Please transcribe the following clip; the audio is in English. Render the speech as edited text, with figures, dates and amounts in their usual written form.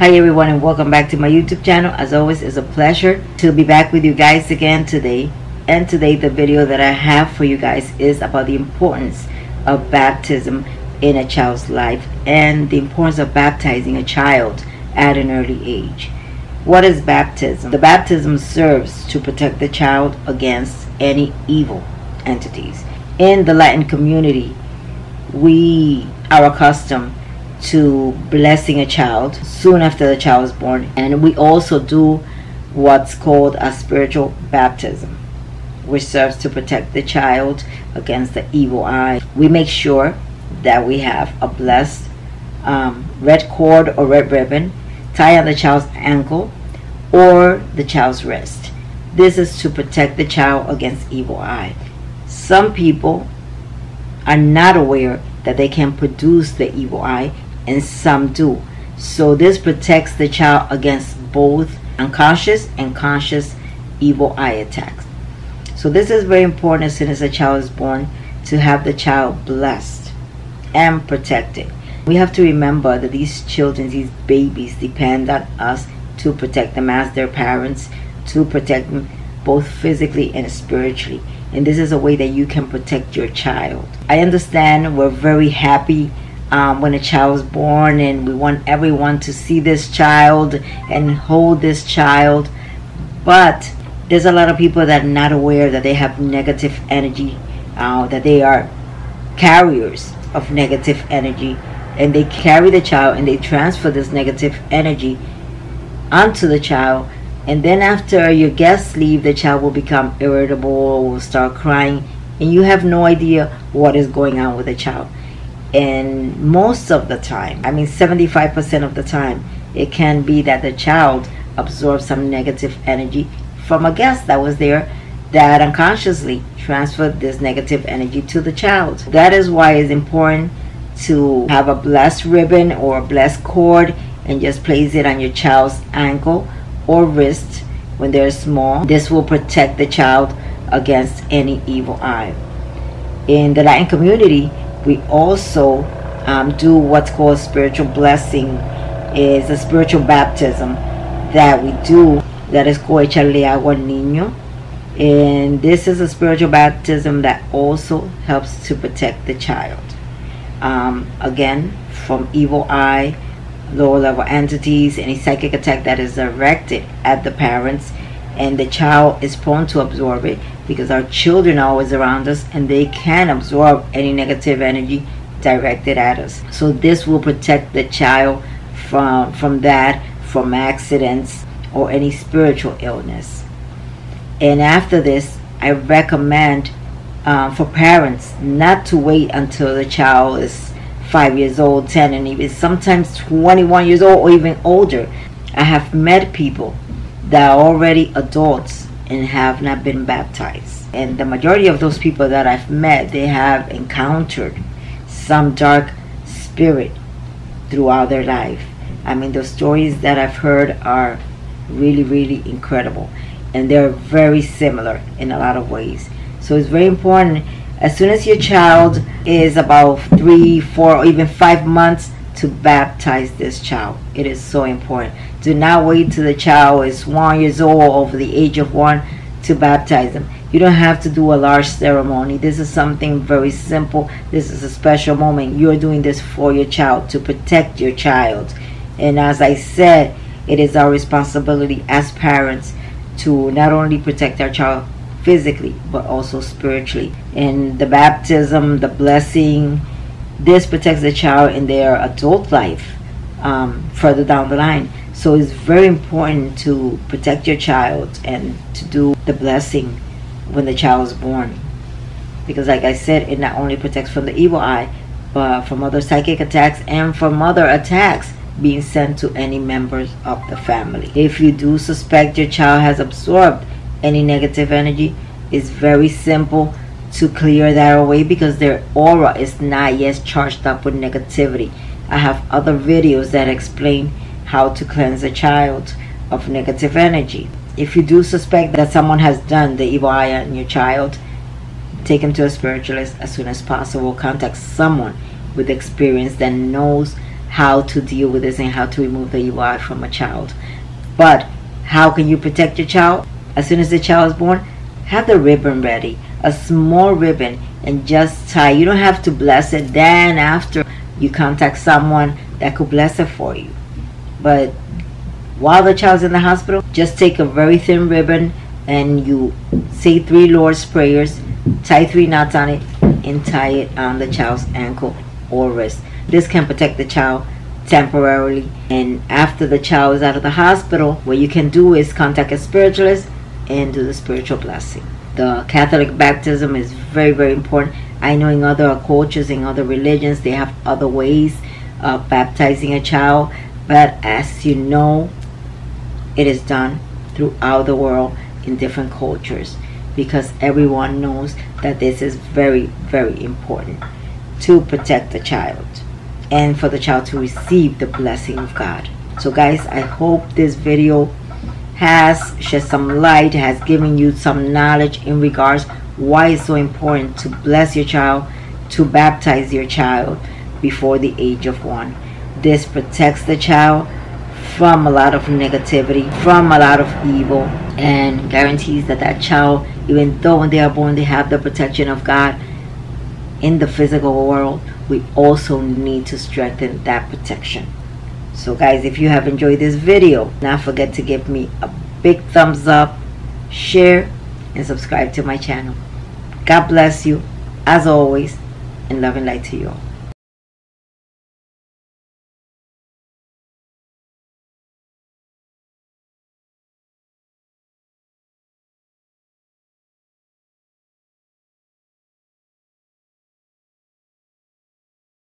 Hi everyone, and welcome back to my YouTube channel. As always, it's a pleasure to be back with you guys again today. And today the video that I have for you guys is about the importance of baptism in a child's life and the importance of baptizing a child at an early age. What is baptism? The baptism serves to protect the child against any evil entities. In the Latin community, we are accustomed to blessing a child soon after the child is born, and we also do what's called a spiritual baptism, which serves to protect the child against the evil eye. We make sure that we have a blessed red cord or red ribbon tied on the child's ankle or the child's wrist. This is to protect the child against evil eye. Some people are not aware that they can produce the evil eye, and some do. So this protects the child against both unconscious and conscious evil eye attacks. So this is very important as soon as a child is born, to have the child blessed and protected. We have to remember that these children, these babies, depend on us to protect them as their parents, to protect them both physically and spiritually. And this is a way that you can protect your child. I understand we're very happy when a child is born, and we want everyone to see this child and hold this child, but there's a lot of people that are not aware that they have negative energy, that they are carriers of negative energy, and they carry the child and they transfer this negative energy onto the child. And then after your guests leave, the child will become irritable, will start crying, and you have no idea what is going on with the child. And most of the time, 75% of the time, it can be that the child absorbs some negative energy from a guest that was there, that unconsciously transferred this negative energy to the child. That is why it's important to have a blessed ribbon or a blessed cord and just place it on your child's ankle or wrist when they're small. This will protect the child against any evil eye. In the Latin community, we also do what's called spiritual blessing. Is a spiritual baptism that we do that is called echarle agua al niño, and this is a spiritual baptism that also helps to protect the child again from evil eye, lower level entities, any psychic attack that is directed at the parents. And the child is prone to absorb it because our children are always around us and they can absorb any negative energy directed at us. So this will protect the child from that, from accidents or any spiritual illness. And after this, I recommend for parents not to wait until the child is 5 years old, 10, and even sometimes 21 years old or even older. I have met people that are already adults and have not been baptized. And the majority of those people that I've met, they have encountered some dark spirit throughout their life. The stories that I've heard are really, really incredible. And they're very similar in a lot of ways. So it's very important, as soon as your child is about 3, 4, or even 5 months, to baptize this child. It is so important. Do not wait till the child is 1 year old, over the age of 1, to baptize them. You don't have to do a large ceremony. This is something very simple. This is a special moment. You're doing this for your child, to protect your child. And as I said, it is our responsibility as parents to not only protect our child physically but also spiritually. And the baptism, the blessing, this protects the child in their adult life further down the line. So it's very important to protect your child and to do the blessing when the child is born, because like I said, it not only protects from the evil eye but from other psychic attacks and from other attacks being sent to any members of the family. If you do suspect your child has absorbed any negative energy, it's very simple to clear that away, because their aura is not yet charged up with negativity. I have other videos that explain how to cleanse a child of negative energy. If you do suspect that someone has done the evil eye on your child, take him to a spiritualist as soon as possible. Contact someone with experience that knows how to deal with this and how to remove the evil eye from a child. But how can you protect your child? As soon as the child is born, have the ribbon ready, a small ribbon, and just tie. You don't have to bless it. Then after, you contact someone that could bless it for you. But while the child's in the hospital, just take a very thin ribbon and you say 3 Lord's prayers, tie 3 knots on it, and tie it on the child's ankle or wrist. This can protect the child temporarily. And after the child is out of the hospital, what you can do is contact a spiritualist and do the spiritual blessing. The Catholic baptism is very, very important. I know in other cultures, in other religions, they have other ways of baptizing a child. But as you know, it is done throughout the world in different cultures, because everyone knows that this is very, very important to protect the child and for the child to receive the blessing of God. So guys, I hope this video has shed some light, has given you some knowledge in regards why it's so important to bless your child, to baptize your child before the age of 1. This protects the child from a lot of negativity, from a lot of evil, and guarantees that that child, even though when they are born they have the protection of God in the physical world, we also need to strengthen that protection. So guys, if you have enjoyed this video, do not forget to give me a big thumbs up, share, and subscribe to my channel. God bless you, as always, and love and light to you all.